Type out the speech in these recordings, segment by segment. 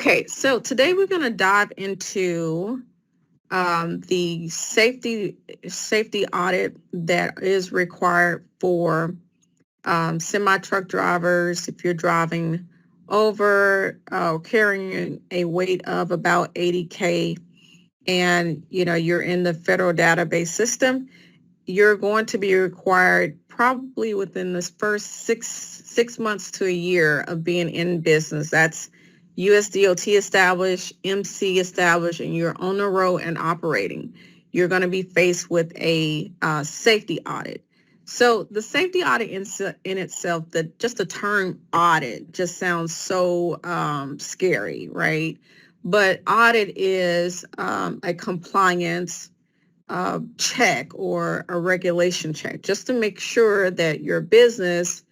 Okay, so today we're going to dive into the safety audit that is required for semi-truck drivers if you're driving over carrying a weight of about 80K and you're in the federal database system. You're going to be required probably within this first six months to a year of being in business. That's USDOT established, MC established, and you're on the road and operating. You're going to be faced with a safety audit. So the safety audit in itself, just the term audit just sounds so scary, right? But audit is a compliance check or a regulation check, just to make sure that your business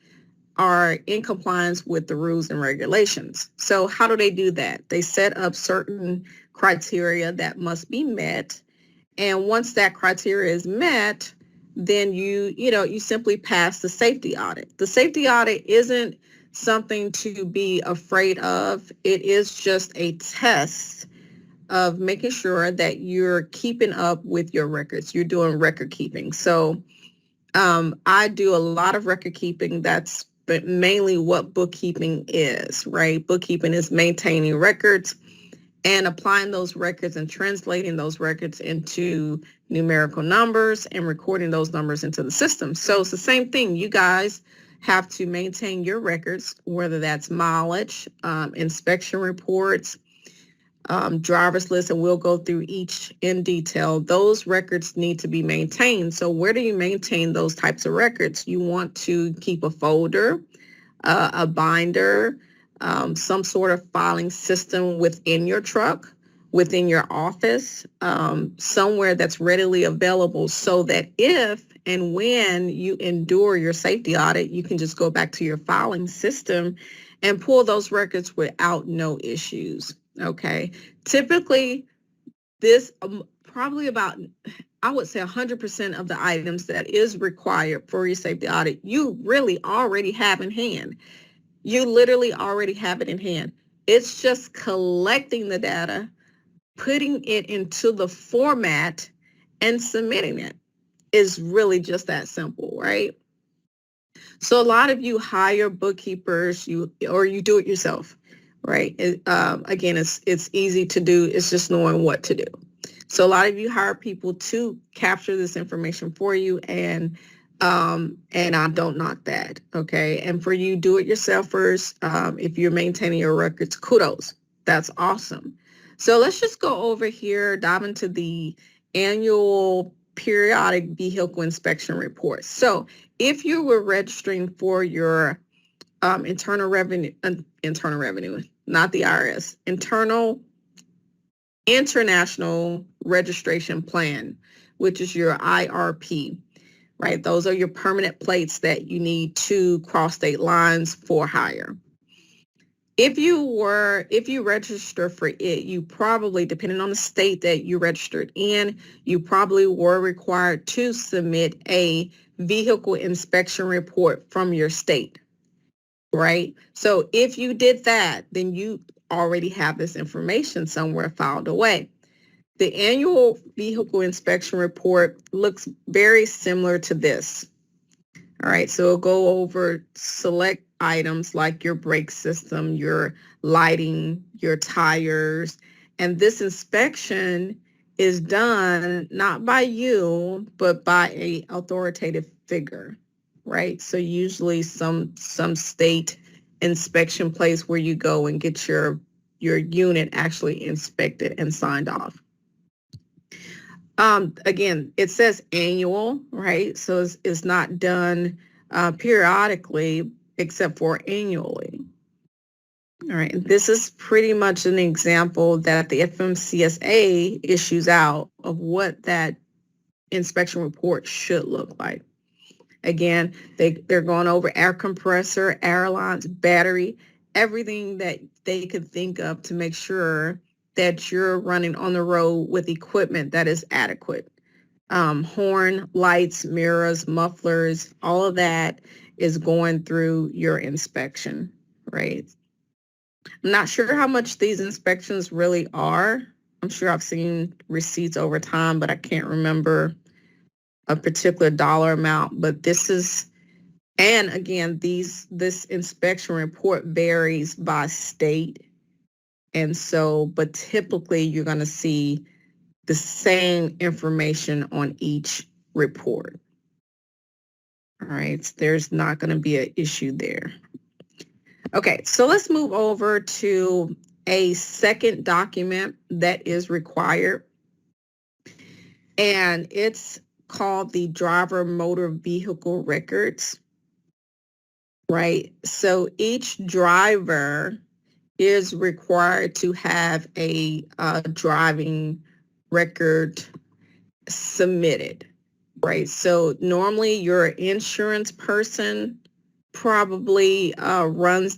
are in compliance with the rules and regulations. So how do they do that? They set up certain criteria that must be met. And once that criteria is met, then you simply pass the safety audit. The safety audit isn't something to be afraid of. It is just a test of making sure that you're keeping up with your records. You're doing record keeping. So I do a lot of record keeping. That's mainly what bookkeeping is, right? Bookkeeping is maintaining records and applying those records and translating those records into numerical numbers and recording those numbers into the system. So it's the same thing. You guys have to maintain your records, whether that's mileage, inspection reports, driver's list, and we'll go through each in detail. Those records need to be maintained. So where do you maintain those types of records? You want to keep a folder, a binder, some sort of filing system within your truck, within your office, somewhere that's readily available so that if and when you endure your safety audit, you can just go back to your filing system and pull those records without no issues. Okay. Typically, this probably about, I would say 100% of the items that is required for your safety audit, you really already have in hand. You literally already have it in hand. It's just collecting the data, putting it into the format, and submitting it. Is really just that simple, right? So a lot of you hire bookkeepers, or you do it yourself, right? Again, it's easy to do. It's just knowing what to do. So a lot of you hire people to capture this information for you, and I don't knock that, okay? And for you do-it-yourselfers, if you're maintaining your records, kudos. That's awesome. So let's just go over here, dive into the annual periodic vehicle inspection report. So if you were registering for your internal revenue, not the IRS, international registration plan, which is your IRP, right? Those are your permanent plates that you need to cross state lines for hire. If you register for it, you probably, depending on the state that you registered in, you probably were required to submit a vehicle inspection report from your state, right? So if you did that, then you already have this information somewhere filed away. The annual vehicle inspection report looks very similar to this. All right, so it'll go over select items like your brake system, your lighting, your tires, and this inspection is done not by you, but by a authoritative figure, right? So usually some state inspection place where you go and get your unit actually inspected and signed off. Again, it says annual, right? So it's not done periodically except for annually. All right, and this is pretty much an example that the FMCSA issues out of what that inspection report should look like. Again, they're going over air compressor, air lines, battery, everything that they could think of to make sure that you're running on the road with equipment that is adequate. Horn, lights, mirrors, mufflers, all of that is going through your inspection, right? I'm not sure how much these inspections really are. I'm sure I've seen receipts over time, but I can't remember a particular dollar amount. But this is, and again, this inspection report varies by state. And so, but typically you're going to see the same information on each report. All right, so there's not going to be an issue there. Okay, so let's move over to a second document that is required, and it's called the driver motor vehicle records, right? So each driver is required to have a driving record submitted, right? So normally your insurance person probably run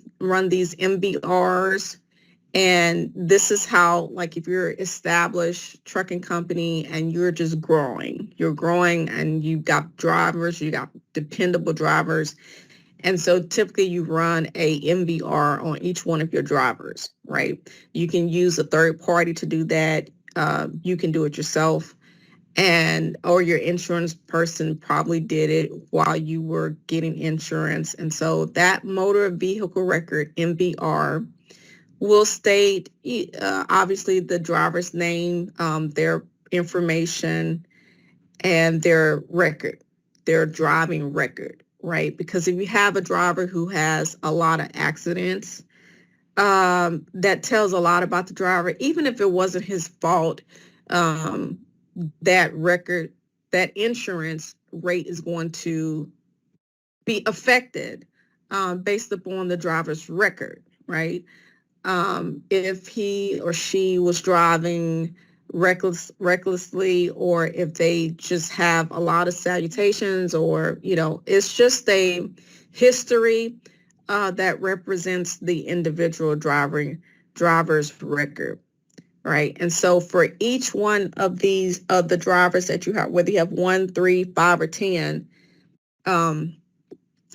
these MVRs, and this is how, like, if you're established trucking company and you're just you're growing and you've got drivers, you got dependable drivers, and so typically you run a MVR on each one of your drivers, right? You can use a third party to do that. You can do it yourself, or your insurance person probably did it while you were getting insurance. And so that motor vehicle record, MVR, will state obviously the driver's name, their information, and their record, their driving record, right? Because if you have a driver who has a lot of accidents, that tells a lot about the driver. Even if it wasn't his fault, that record, that insurance rate is going to be affected based upon the driver's record, right? If he or she was driving recklessly, or if they just have a lot of salutations, or, it's just a history that represents the individual driver's record, right? And so for each one of these, of the drivers that you have, whether you have 1, 3, 5, or 10,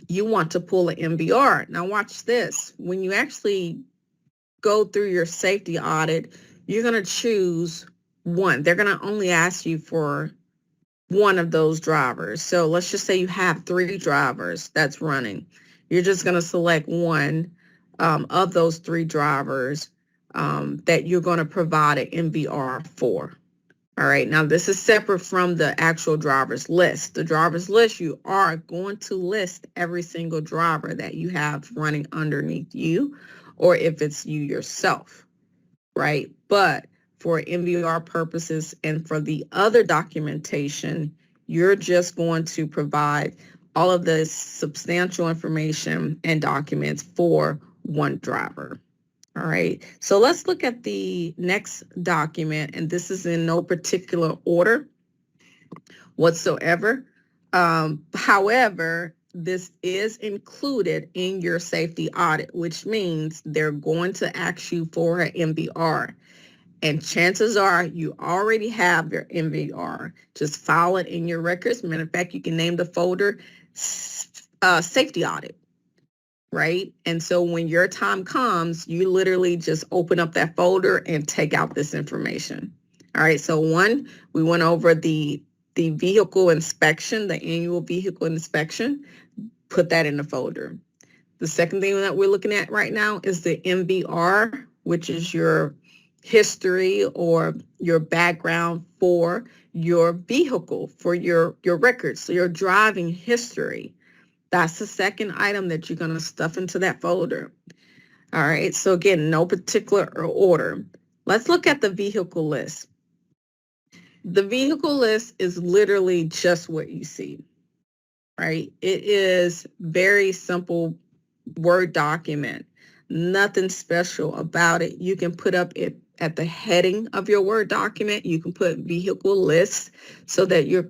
you want to pull an MVR. Now watch this. When you actually go through your safety audit, you're going to choose one. They're going to only ask you for one of those drivers. So let's just say you have 3 drivers that's running. You're just going to select one of those 3 drivers that you're going to provide an MVR for. All right, now this is separate from the actual driver's list. The driver's list, you are going to list every single driver that you have running underneath you, or if it's you yourself, right? But for MVR purposes and for the other documentation, you're just going to provide all of the substantial information and documents for one driver. All right, so let's look at the next document, and this is in no particular order whatsoever. However, this is included in your safety audit, which means they're going to ask you for an MVR. And chances are you already have your MVR. Just file it in your records. Matter of fact, you can name the folder safety audit. Right? And so when your time comes, you literally just open up that folder and take out this information. All right, so we went over the vehicle inspection, the annual vehicle inspection, put that in the folder. The second thing that we're looking at right now is the MVR, which is your history or your background for your vehicle, for your records, so your driving history. That's the second item that you're going to stuff into that folder. All right, so again, no particular order. Let's look at the vehicle list. The vehicle list is literally just what you see, right? It is very simple Word document, nothing special about it. You can put up it at the heading of your Word document. You can put vehicle list so that you're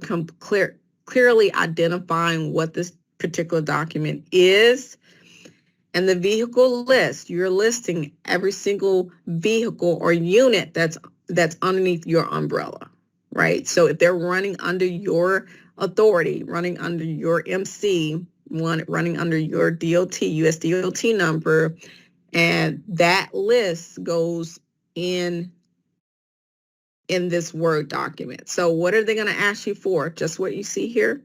clearly identifying what this particular document is. And the vehicle list, you're listing every single vehicle or unit that's underneath your umbrella, right? So if they're running under your authority, running under your MC, running under your DOT, US DOT number, And that list goes in this Word document. So what are they going to ask you for? Just what you see here,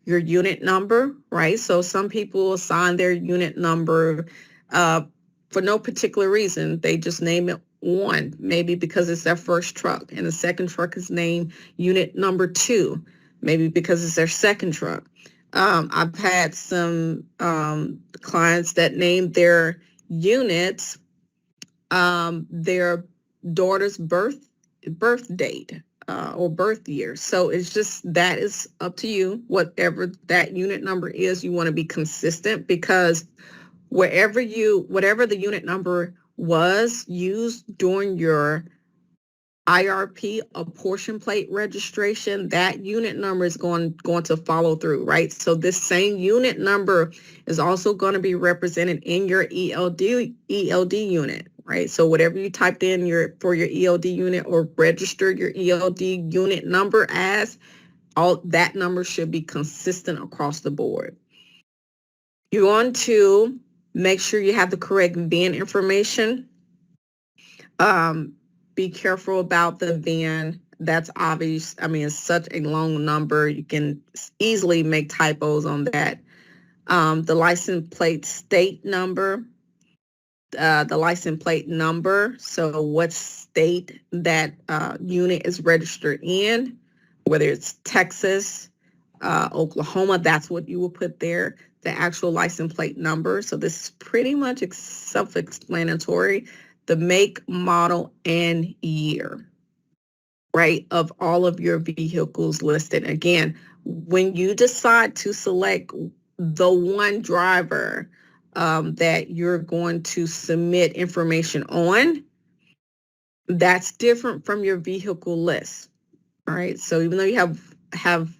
your unit number, right? So some people assign their unit number for no particular reason. They just name it 1, maybe because it's their first truck, and the second truck is named unit number 2, maybe because it's their second truck. I've had some clients that named their units their daughter's birth date or birth year. So it's just, that is up to you. Whatever that unit number is, you want to be consistent, because whatever the unit number was used during your IRP apportion plate registration, that unit number is going to follow through, right? So this same unit number is also going to be represented in your ELD unit, right? So whatever you typed in for your ELD unit or registered your ELD unit number as, all that number should be consistent across the board. You want to make sure you have the correct VIN information. Be careful about the VIN. That's obvious. I mean, it's such a long number. You can easily make typos on that. The license plate state number, the license plate number. So what state that unit is registered in, whether it's Texas, Oklahoma, that's what you will put there, the actual license plate number. So this is pretty much self-explanatory. The make, model, and year, right, of all of your vehicles listed. Again, when you decide to select the one driver that you're going to submit information on, that's different from your vehicle list. All right, so even though you have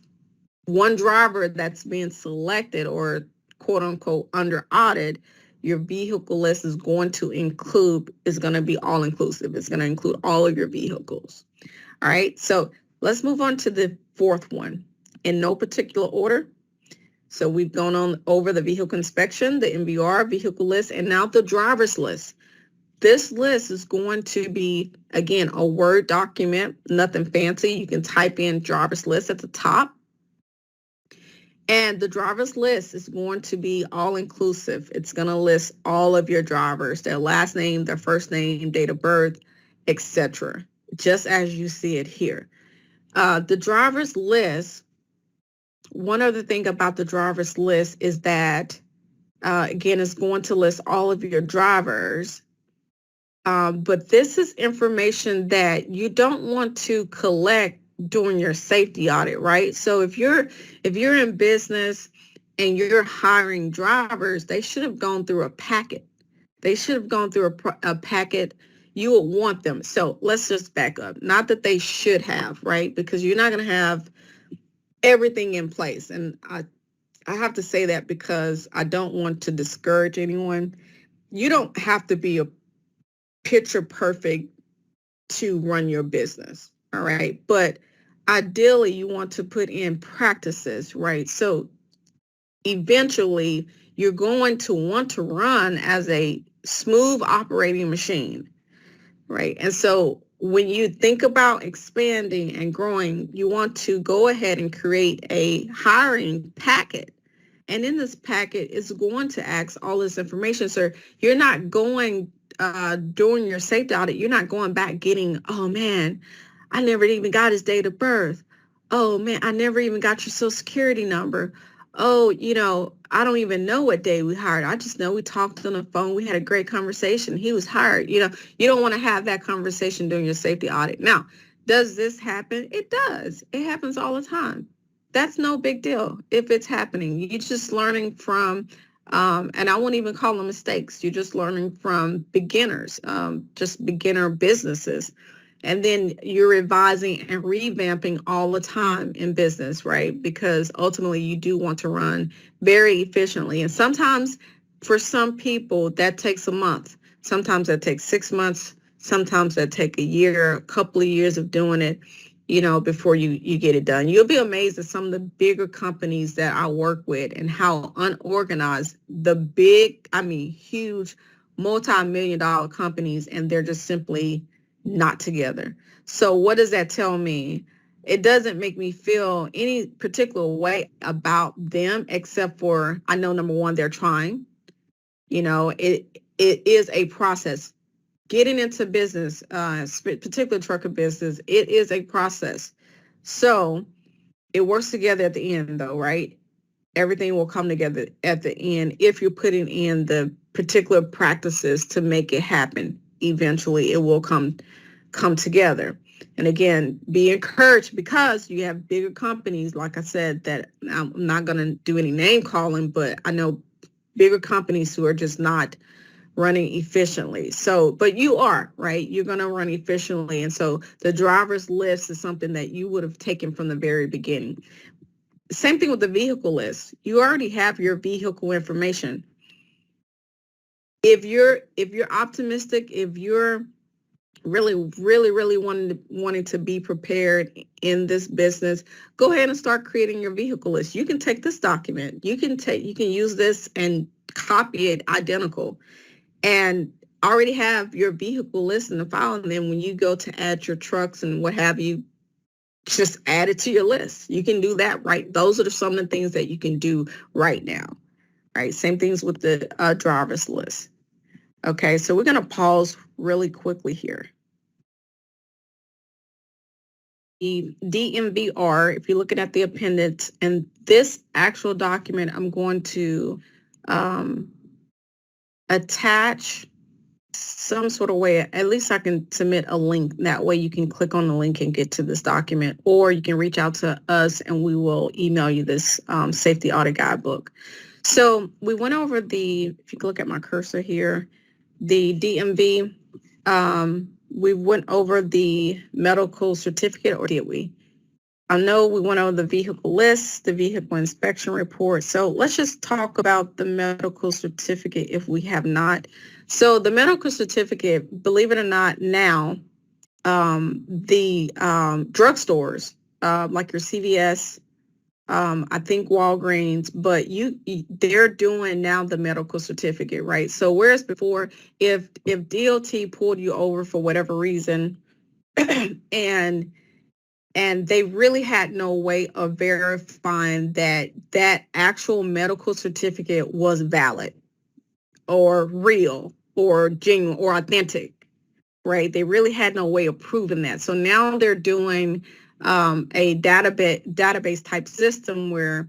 one driver that's being selected or quote unquote under audit, your vehicle list is going to be all inclusive. It's going to include all of your vehicles. All right, so let's move on to the fourth one in no particular order. So we've gone on over the vehicle inspection, the MVR, vehicle list, and now the driver's list. This list is going to be, again, a Word document, nothing fancy. You can type in driver's list at the top. And the driver's list is going to be all inclusive. It's going to list all of your drivers, their last name, their first name, date of birth, etc., just as you see it here. The driver's list, one other thing about the driver's list is that, again, it's going to list all of your drivers. But this is information that you don't want to collect during your safety audit, right? So if you're in business and you're hiring drivers, they should have gone through a packet. They should have gone through a packet. You would want them. So let's just back up. Not that they should have, right? Because you're not going to have everything in place. And I have to say that because I don't want to discourage anyone. You don't have to be a picture perfect to run your business. All right. But ideally, you want to put in practices, right? So eventually, you're going to want to run as a smooth operating machine, right? And so when you think about expanding and growing, you want to go ahead and create a hiring packet. And in this packet, it's going to ask all this information. So you're not going, during your safety audit, you're not going back getting, oh man, I never even got his date of birth. Oh man, I never even got your social security number. Oh, I don't even know what day we hired. I just know we talked on the phone. We had a great conversation. He was hired. You don't want to have that conversation during your safety audit. Now, does this happen? It does. It happens all the time. That's no big deal if it's happening. You're just learning from, and I won't even call them mistakes. You're just learning from beginners, just beginner businesses. And then you're revising and revamping all the time in business, right? Because ultimately you do want to run very efficiently. And sometimes for some people that takes a month. Sometimes that takes 6 months. Sometimes that take a year, a couple of years of doing it, before you get it done. You'll be amazed at some of the bigger companies that I work with and how unorganized the huge multi-million-dollar companies, and they're just simply not together. So what does that tell me? It doesn't make me feel any particular way about them, except for I know, number one, they're trying. It is a process. Getting into business, particular trucker business, it is a process. So it works together at the end, though, right? Everything will come together at the end if you're putting in the particular practices to make it happen. Eventually, it will come together. And again, be encouraged, because you have bigger companies, like I said, that I'm not going to do any name calling, but I know bigger companies who are just not running efficiently. So, but you are, right? You're going to run efficiently. And so the driver's list is something that you would have taken from the very beginning. Same thing with the vehicle list. You already have your vehicle information. If you're optimistic, if you're really wanting to be prepared in this business, go ahead and start creating your vehicle list. You can take this document. You can use this and copy it identical, and already have your vehicle list in the file. And then when you go to add your trucks and what have you, just add it to your list. You can do that, right? Those are some of the things that you can do right now, right? Same things with the driver's list. Okay, so we're going to pause really quickly here. The DMVR, if you're looking at the appendix, and this actual document, I'm going to attach some sort of way. At least I can submit a link. That way you can click on the link and get to this document, or you can reach out to us and we will email you this safety audit guidebook. So we went over if you look at my cursor here, the DMV, we went over the medical certificate, or did we? I know we went over the vehicle list, the vehicle inspection report. So let's just talk about the medical certificate if we have not. So the medical certificate, believe it or not, now the drugstores, like your CVS, I think Walgreens, but they're doing now the medical certificate, right? So whereas before, if DOT pulled you over for whatever reason, and they really had no way of verifying that actual medical certificate was valid or real or genuine or authentic, right? They really had no way of proving that. So now they're doing a database type system where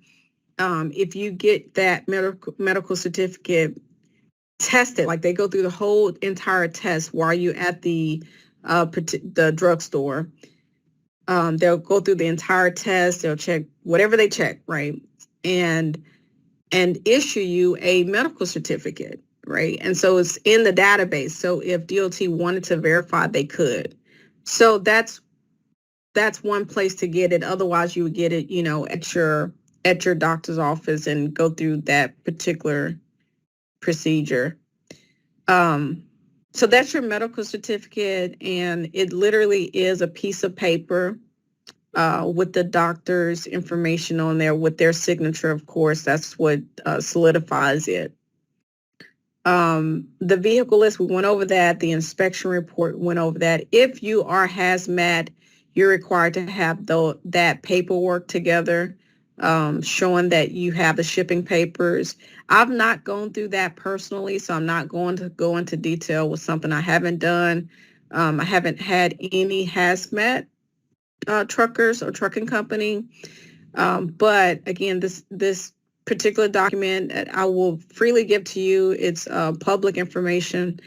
if you get that medical certificate tested, like they go through the whole entire test while you're at the drugstore. They'll go through the entire test. They'll check whatever they check, right? And issue you a medical certificate, right? And so it's in the database. So if DOT wanted to verify, they could. So that's one place to get it. Otherwise, you would get it, at your doctor's office and go through that particular procedure. So that's your medical certificate, and it literally is a piece of paper with the doctor's information on there with their signature, of course. That's what solidifies it. The vehicle list, we went over that. The inspection report went over that. If you are hazmat, you're required to have that paperwork together, showing that you have the shipping papers. I've not gone through that personally, so I'm not going to go into detail with something I haven't done. I haven't had any hazmat truckers or trucking company. But again, this particular document I will freely give to you. It's public information.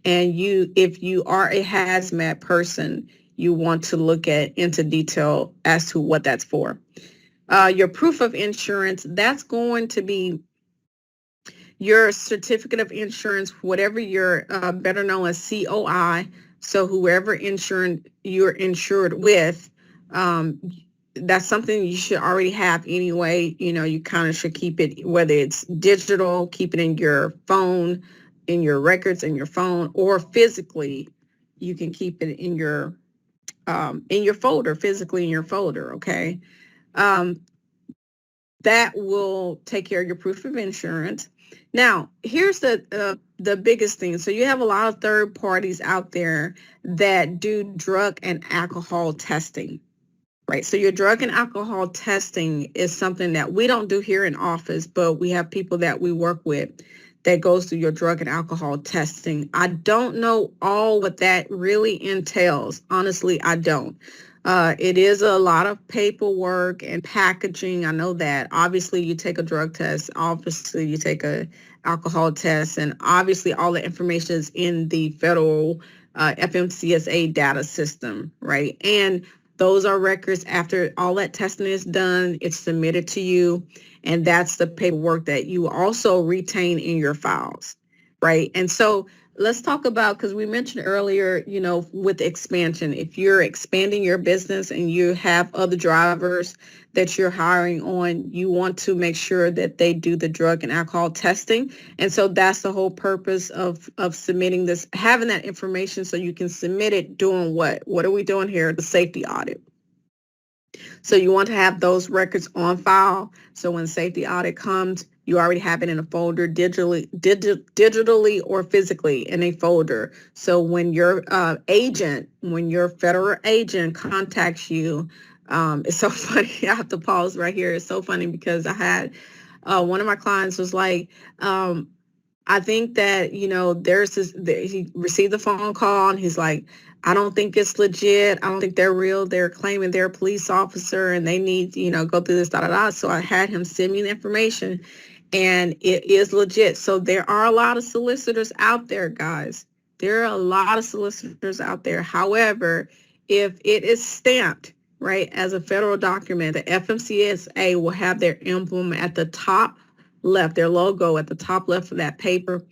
And if you are a hazmat person, you want to look into detail as to what that's for. Your proof of insurance, that's going to be your certificate of insurance, whatever you're better known as COI. So whoever you're insured with, that's something you should already have anyway. You kind of should keep it, whether it's digital, keep it in your phone, in your records in your phone, or physically, you can keep it in your folder, physically in your folder, okay? That will take care of your proof of insurance. Now, here's the the biggest thing. So you have a lot of third parties out there that do drug and alcohol testing. Right. So your drug and alcohol testing is something that we don't do here in office, but we have people that we work with that goes through your drug and alcohol testing. I don't know all what that really entails. Honestly, I don't. It is a lot of paperwork and packaging. I know that. Obviously, you take a drug test. Obviously, you take a alcohol test, and obviously, all the information is in the federal FMCSA data system, right? And those are records after all that testing is done. It's submitted to you, and that's the paperwork that you also retain in your files, right? And so let's talk about, because we mentioned earlier, with expansion, if you're expanding your business and you have other drivers that you're hiring on, you want to make sure that they do the drug and alcohol testing. And so that's the whole purpose of submitting this, having that information so you can submit it doing what? What are we doing here? The safety audit. So you want to have those records on file. So when safety audit comes, you already have it in a folder, digitally or physically in a folder. So when your when your federal agent contacts you, it's so funny. I have to pause right here. It's so funny because I had one of my clients was like, I think that, he received the phone call and he's like, I don't think it's legit. I don't think they're real. They're claiming they're a police officer and they need, go through this, da, da, da. So I had him send me the information and it is legit. So there are a lot of solicitors out there, guys. There are a lot of solicitors out there. However, if it is stamped, right, as a federal document, the FMCSA will have their emblem at the top left, their logo at the top left of that paper.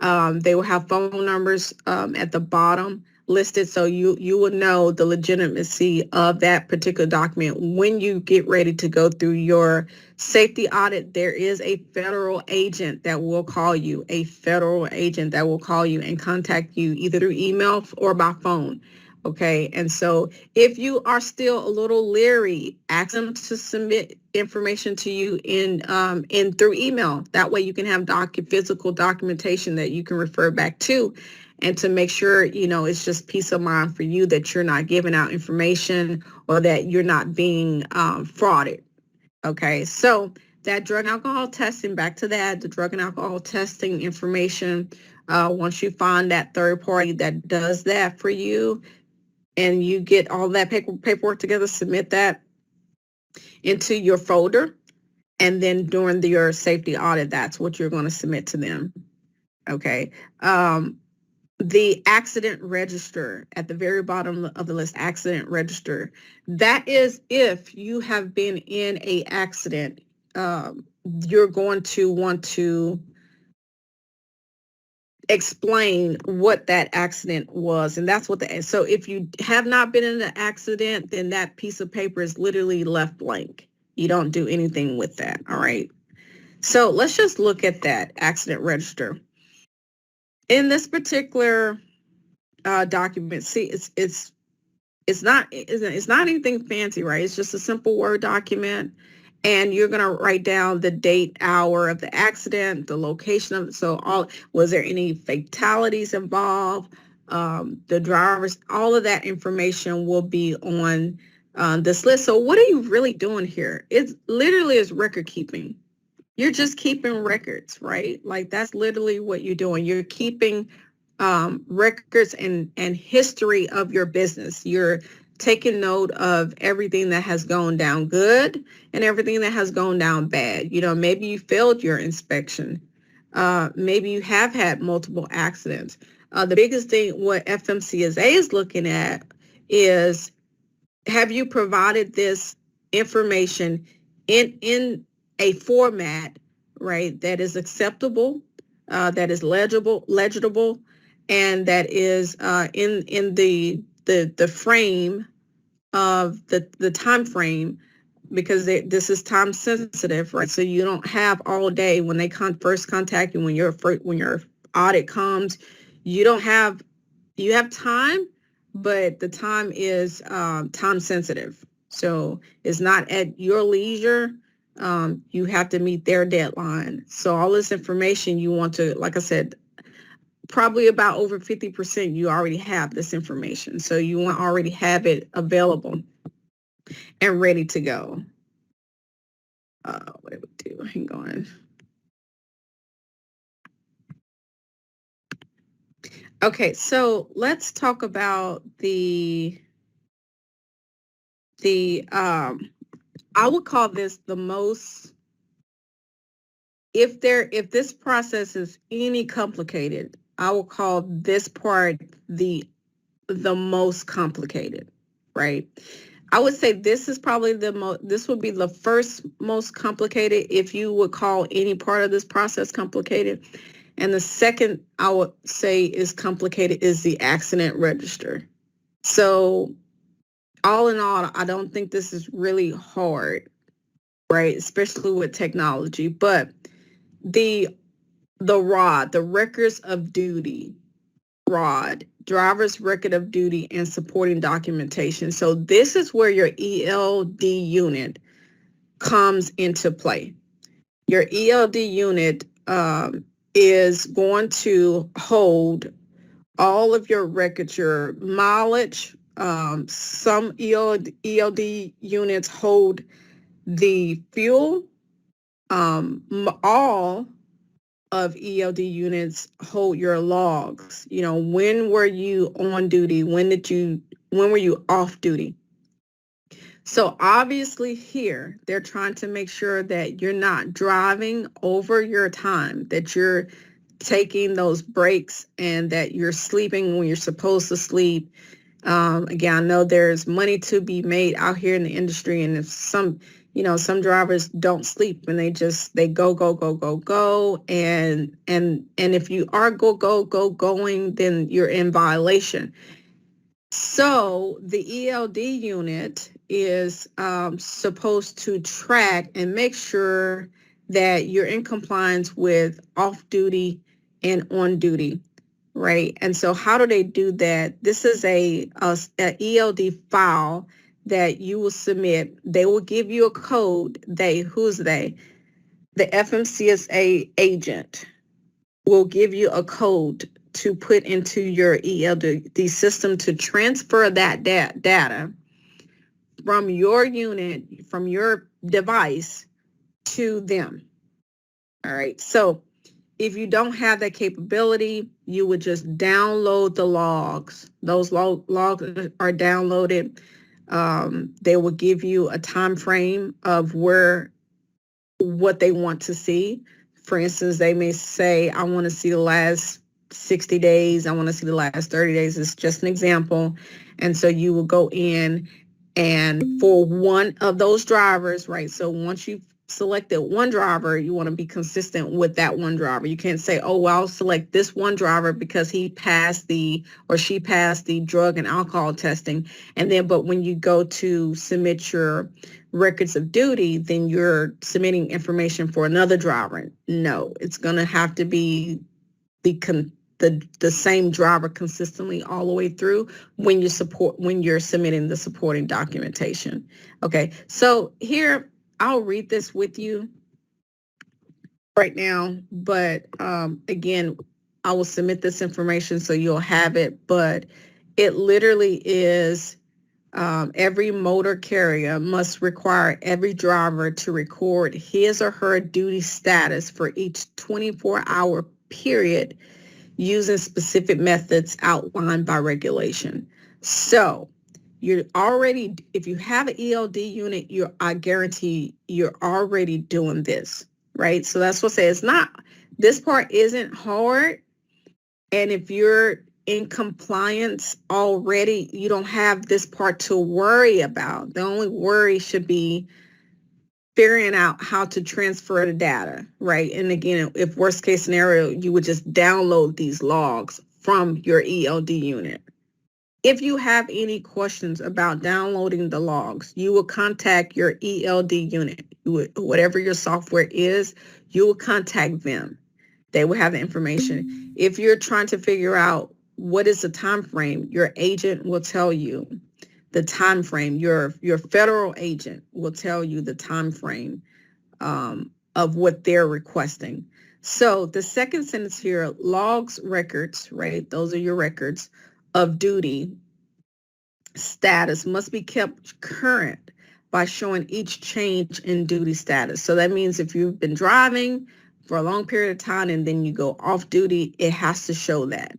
They will have phone numbers at the bottom listed, so you will know the legitimacy of that particular document when you get ready to go through your safety audit. There is a federal agent that will call you, and contact you either through email or by phone. Okay, and so if you are still a little leery, ask them to submit information to you in through email. That way you can have physical documentation that you can refer back to, and to make sure, it's just peace of mind for you that you're not giving out information or that you're not being frauded. Okay, so that drug and alcohol testing, back to that, the drug and alcohol testing information, once you find that third party that does that for you, and you get all that paperwork together, submit that into your folder. And then during your safety audit, that's what you're going to submit to them. Okay. The accident register at the very bottom of the list, accident register. That is if you have been in an accident, you're going to want to explain what that accident was, and that's what so if you have not been in an accident, then that piece of paper is literally left blank. You don't do anything with that. All right, so let's just look at that accident register in this particular document. See, it's not anything fancy, right? It's just a simple Word document. And you're going to write down the date, hour of the accident, the location of it. So was there any fatalities involved? The drivers, all of that information will be on this list. So what are you really doing here? It's literally is record keeping. You're just keeping records, right? Like that's literally what you're doing. You're keeping records and history of your business. You're taking note of everything that has gone down good and everything that has gone down bad. Maybe you failed your inspection. Maybe you have had multiple accidents. The biggest thing what FMCSA is looking at is, have you provided this information in a format, right, that is acceptable, that is legible, and that is in the frame of the time frame, because this is time sensitive, right? So you don't have all day when they first contact you, when your audit comes, you have time, but the time is time sensitive. So it's not at your leisure. You have to meet their deadline. So all this information you want to, like I said, probably about over 50%, you already have this information. So you want to already have it available and ready to go. What do we do? Hang on. Okay, so let's talk about the I would call this the most, if this process is any complicated, I will call this part the most complicated, right? I would say this is probably this would be the first most complicated if you would call any part of this process complicated. And the second I would say is complicated is the accident register. So all in all, I don't think this is really hard, right? Especially with technology, but the the records of duty, driver's record of duty and supporting documentation. So this is where your ELD unit comes into play. Your ELD unit is going to hold all of your records, your mileage. Some ELD units hold the fuel. All of ELD units hold your logs. You know, when were you on duty? When were you off duty? So obviously here, they're trying to make sure that you're not driving over your time, that you're taking those breaks and that you're sleeping when you're supposed to sleep. Again, I know there's money to be made out here in the industry, and if some drivers don't sleep and they go, and if you are going, then you're in violation. So the ELD unit is supposed to track and make sure that you're in compliance with off duty and on duty, right? And so how do they do that? This is a ELD file that you will submit. They will give you a code. Who's they? The FMCSA agent will give you a code to put into your ELD system to transfer that data from your unit, from your device to them. All right. So if you don't have that capability, you would just download the logs. Those logs are downloaded. They will give you a time frame of what they want to see. For instance, they may say, I want to see the last 60 days. I want to see the last 30 days. It's just an example. And so you will go in and for one of those drivers, right? So once you've selected one driver, you want to be consistent with that one driver. You can't say, oh, well, I'll select this one driver because he passed or she passed the drug and alcohol testing. And then, but when you go to submit your records of duty, then you're submitting information for another driver. No, it's going to have to be the same driver consistently all the way through when you're submitting the supporting documentation. Okay, so here I'll read this with you right now, but again, I will submit this information so you'll have it, but it literally is every motor carrier must require every driver to record his or her duty status for each 24-hour period using specific methods outlined by regulation. So if you have an ELD unit, I guarantee you're already doing this, right? So that's what I say. This part isn't hard. And if you're in compliance already, you don't have this part to worry about. The only worry should be figuring out how to transfer the data, right? And again, if worst case scenario, you would just download these logs from your ELD unit. If you have any questions about downloading the logs, you will contact your ELD unit. Whatever your software is, you will contact them. They will have the information. If you're trying to figure out what is the time frame, your agent will tell you the time frame. Your federal agent will tell you the time frame of what they're requesting. So the second sentence here, logs records, right? Those are your records of duty status must be kept current by showing each change in duty status. So that means if you've been driving for a long period of time and then you go off duty, it has to show that.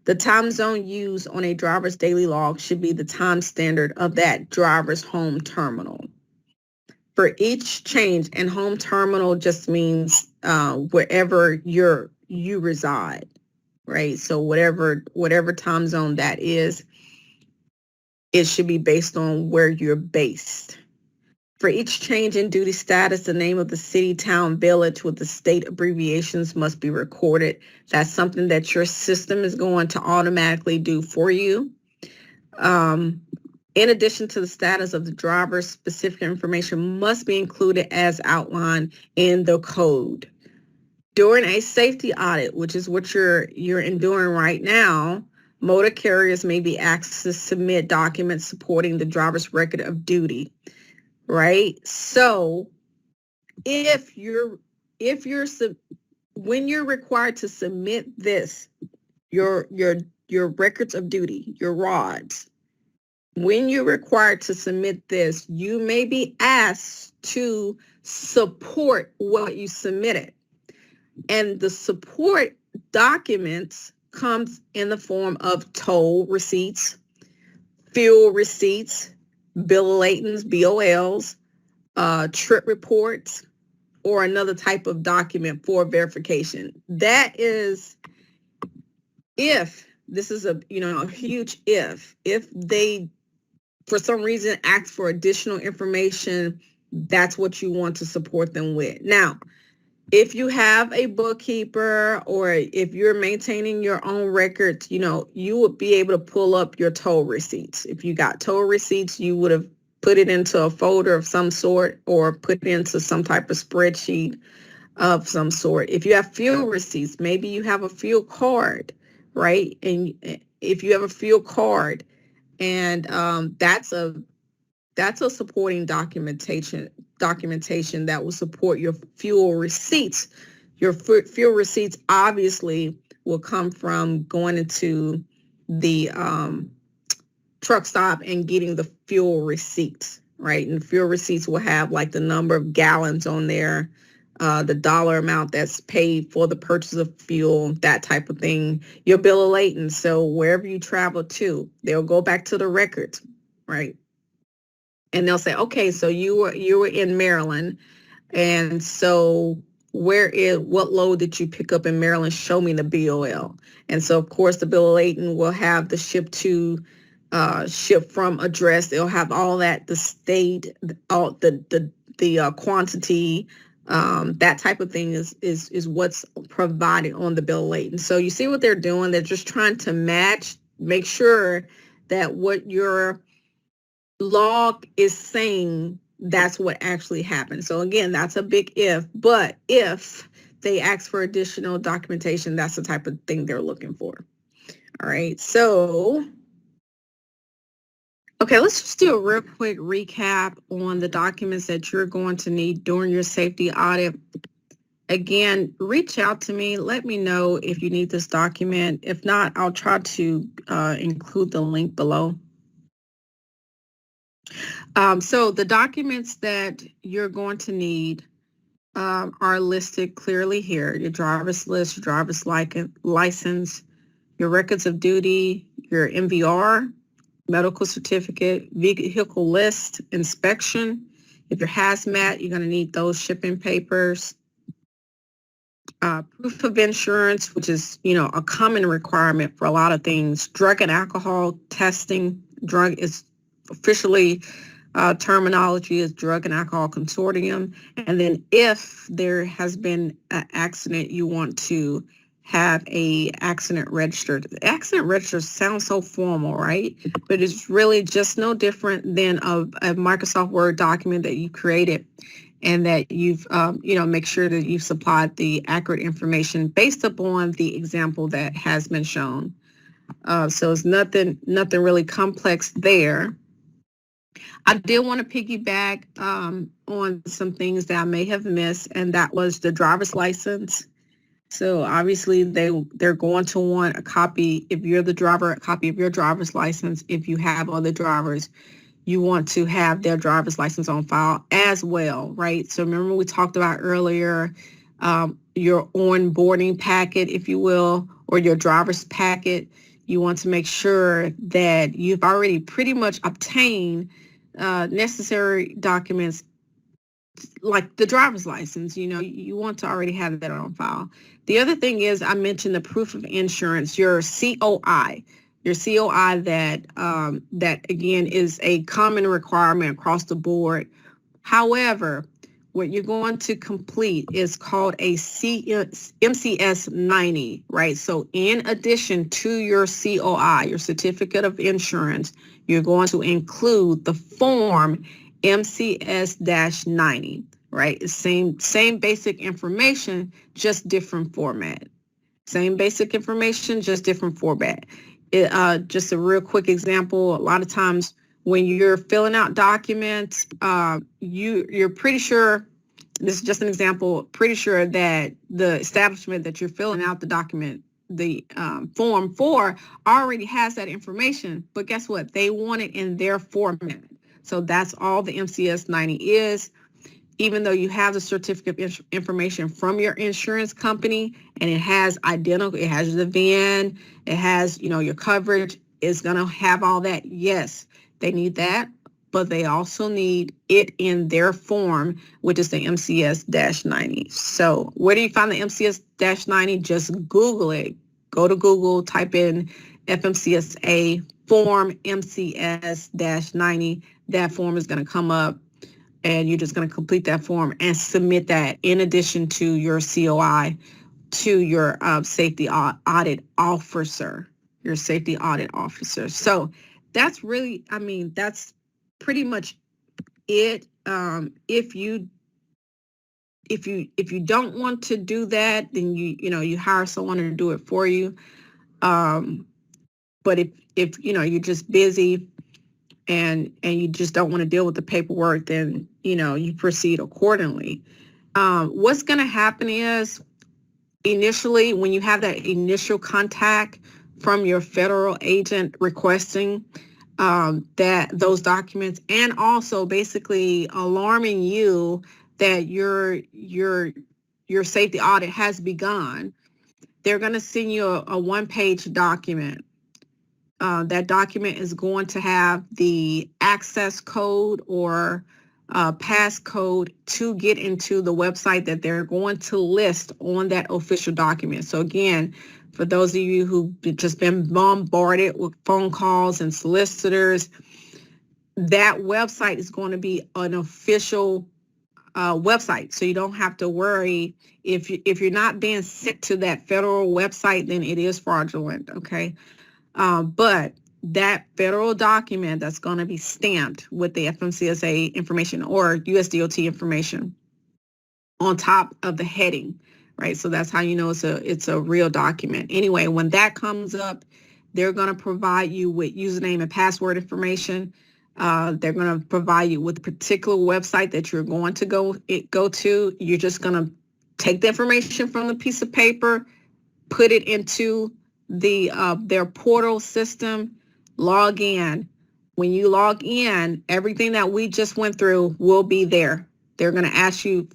The time zone used on a driver's daily log should be the time standard of that driver's home terminal. For each change, and home terminal just means wherever you reside, right? So whatever time zone that is, it should be based on where you're based. For each change in duty status, the name of the city, town, village with the state abbreviations must be recorded. That's something that your system is going to automatically do for you. In addition to the status of the driver, specific information must be included as outlined in the code. During a safety audit, which is what you're enduring right now, motor carriers may be asked to submit documents supporting the driver's record of duty, right? So when you're required to submit this, your records of duty, your rods, when you're required to submit this, you may be asked to support what you submitted. And the support documents comes in the form of toll receipts, fuel receipts, bill of ladings, BOLs, trip reports, or another type of document for verification. That is if this is a huge if they for some reason ask for additional information, that's what you want to support them with. Now, if you have a bookkeeper or if you're maintaining your own records, you would be able to pull up your toll receipts. If you got toll receipts, you would have put it into a folder of some sort or put it into some type of spreadsheet of some sort. If you have fuel receipts, maybe you have a fuel card, right? And if you have a fuel card, and that's a supporting documentation that will support your fuel receipts. Your fuel receipts obviously will come from going into the truck stop and getting the fuel receipts, right? And fuel receipts will have like the number of gallons on there, the dollar amount that's paid for the purchase of fuel, that type of thing. Your bill of lading. So wherever you travel to, they'll go back to the records, right? And they'll say, okay, so you were in Maryland, and so what load did you pick up in Maryland? Show me the BOL. And so of course the bill of lading will have the ship from address. They'll have all that, the state, all the quantity, that type of thing is what's provided on the bill of lading. So you see what they're doing? They're just trying to make sure that what your log is saying, that's what actually happened. So again, that's a big if, but if they ask for additional documentation, that's the type of thing they're looking for. All right, so okay, let's just do a real quick recap on the documents that you're going to need during your safety audit. Again, reach out to me. Let me know if you need this document. If not, I'll try to include the link below. So the documents that you're going to need are listed clearly here. Your driver's list, your driver's license, your records of duty, your MVR, medical certificate, vehicle list, inspection. If you're hazmat, you're going to need those shipping papers. Proof of insurance, which is, a common requirement for a lot of things. Drug and alcohol testing. Drug is officially terminology is Drug and Alcohol Consortium. And then if there has been an accident, you want to have a accident registered. The accident register sounds so formal, right? But it's really just no different than a Microsoft Word document that you created and that you've, make sure that you've supplied the accurate information based upon the example that has been shown. So it's nothing really complex there. I did want to piggyback on some things that I may have missed, and that was the driver's license So obviously they're going to want a copy, if you're the driver, a copy of your driver's license. If you have other drivers, you want to have their driver's license on file as well, right? So remember we talked about earlier, your onboarding packet, if you will, or your driver's packet. You want to make sure that you've already pretty much obtained necessary documents like the driver's license. You want to already have that on file. The other thing is, I mentioned the proof of insurance, your COI. Your COI, that again is a common requirement across the board. However, what you're going to complete is called a MCS 90, right? So in addition to your COI, your certificate of insurance, you're going to include the form MCS-90, right? Same basic information, just different format. Same basic information, just different format. Just a real quick example, a lot of times when you're filling out documents, you're pretty sure, this is just an example, pretty sure that the establishment that you're filling out the document, the form for, already has that information. But guess what? They want it in their format. So that's all the MCS 90 is. Even though you have the certificate of information from your insurance company and it has identical, it has the VIN, it has, your coverage, it's going to have all that. Yes, they need that, but they also need it in their form, which is the MCS-90. So where do you find the MCS-90? Just Google it. Go to Google, type in FMCSA form MCS-90. That form is going to come up, and you're just going to complete that form and submit that in addition to your COI to your safety audit officer, your safety audit officer. So that's really, that's pretty much it. If you don't want to do that, then you hire someone to do it for you. But if you're just busy and you just don't want to deal with the paperwork, then you proceed accordingly. What's going to happen is, initially, when you have that initial contact from your federal agent requesting that those documents, and also basically alarming you that your safety audit has begun, they're going to send you a one-page document. That document is going to have the access code or passcode to get into the website that they're going to list on that official document. So again, for those of you who've just been bombarded with phone calls and solicitors, that website is going to be an official website. So you don't have to worry if you're not being sent to that federal website, then it is fraudulent, okay? But that federal document that's going to be stamped with the FMCSA information or USDOT information on top of the heading, right? So that's how you know it's a real document. Anyway, when that comes up, they're going to provide you with username and password information. They're going to provide you with a particular website that you're going to go to. You're just going to take the information from the piece of paper, put it into their portal system, log in. When you log in, everything that we just went through will be there. They're going to ask you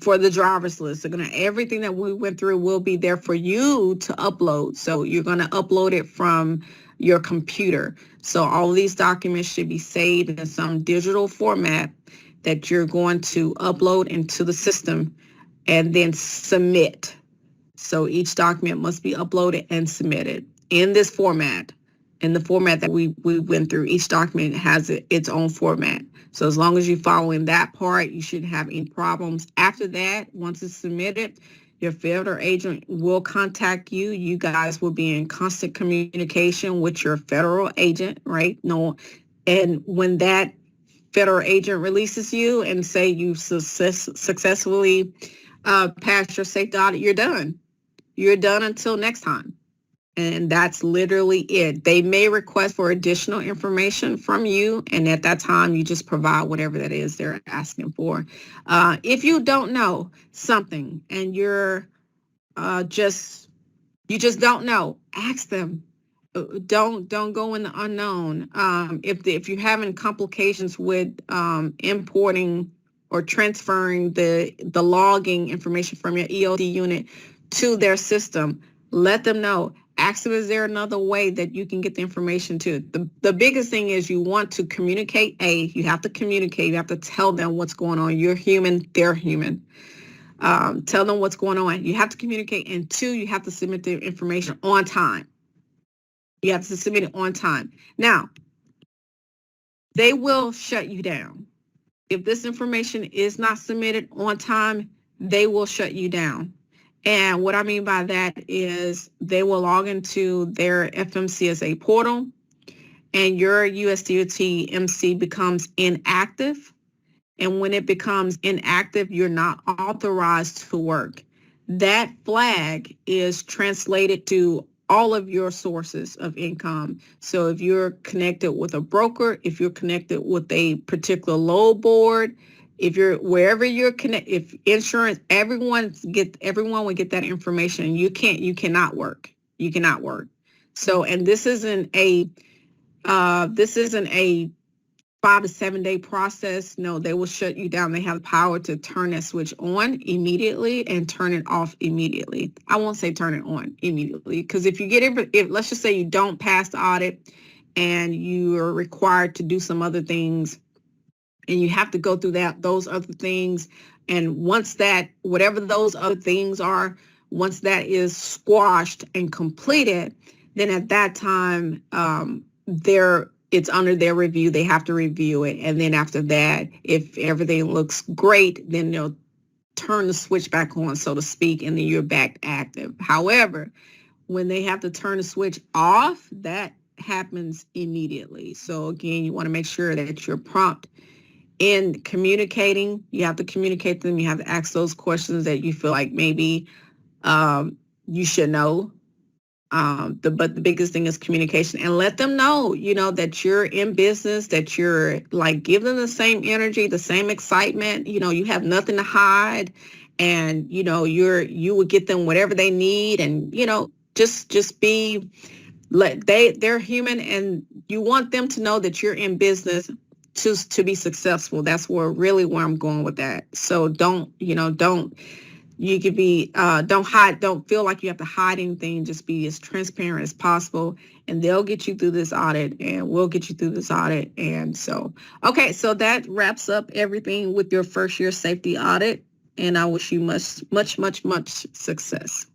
for the driver's list. Everything that we went through will be there for you to upload. So you're going to upload it from your computer. So all of these documents should be saved in some digital format that you're going to upload into the system and then submit. So each document must be uploaded and submitted in this format. In the format that we went through, each document has its own format. So as long as you're following that part, you shouldn't have any problems. After that, once it's submitted, your federal agent will contact you. You guys will be in constant communication with your federal agent, right? And when that federal agent releases you and say you successfully passed your safety audit, you're done. You're done until next time. And that's literally it. They may request for additional information from you, and at that time, you just provide whatever that is they're asking for. If you don't know something and you're you just don't know, ask them. Don't go in the unknown. If you're having complications with importing or transferring the logging information from your EOD unit to their system, let them know. Ask them, is there another way that you can get the information to? The biggest thing is you want to communicate. You have to communicate. You have to tell them what's going on. You're human, they're human. Tell them what's going on. You have to communicate. And two, you have to submit the information on time. You have to submit it on time. Now, they will shut you down. If this information is not submitted on time, they will shut you down. And what I mean by that is they will log into their FMCSA portal and your USDOT MC becomes inactive. And when it becomes inactive, you're not authorized to work. That flag is translated to all of your sources of income. So if you're connected with a broker, if you're connected with a particular load board, if you're wherever you're connected, if insurance, everyone would get that information. You cannot work. You cannot work. So, and this isn't a 5 to 7 day process. No, they will shut you down. They have the power to turn that switch on immediately and turn it off immediately. I won't say turn it on immediately, because if you get it, if let's just say you don't pass the audit and you are required to do some other things and you have to go through those other things, and once that, whatever those other things are, once that is squashed and completed, then at that time, it's under their review. They have to review it. And then after that, if everything looks great, then they'll turn the switch back on, so to speak, and then you're back active. However, when they have to turn the switch off, that happens immediately. So again, you want to make sure that you're prompt in communicating. You have to communicate them. You have to ask those questions that you feel like maybe you should know. But the biggest thing is communication, and let them know, that you're in business, that you're like, give them the same energy, the same excitement, you have nothing to hide, and, you will get them whatever they need. And, just be, they're human, and you want them to know that you're in business to be successful. That's where I'm going with that. So you could be, don't feel like you have to hide anything. Just be as transparent as possible, and they'll get you through this audit, and we'll get you through this audit. And so, okay, so that wraps up everything with your first year safety audit, and I wish you much, much, much, much success.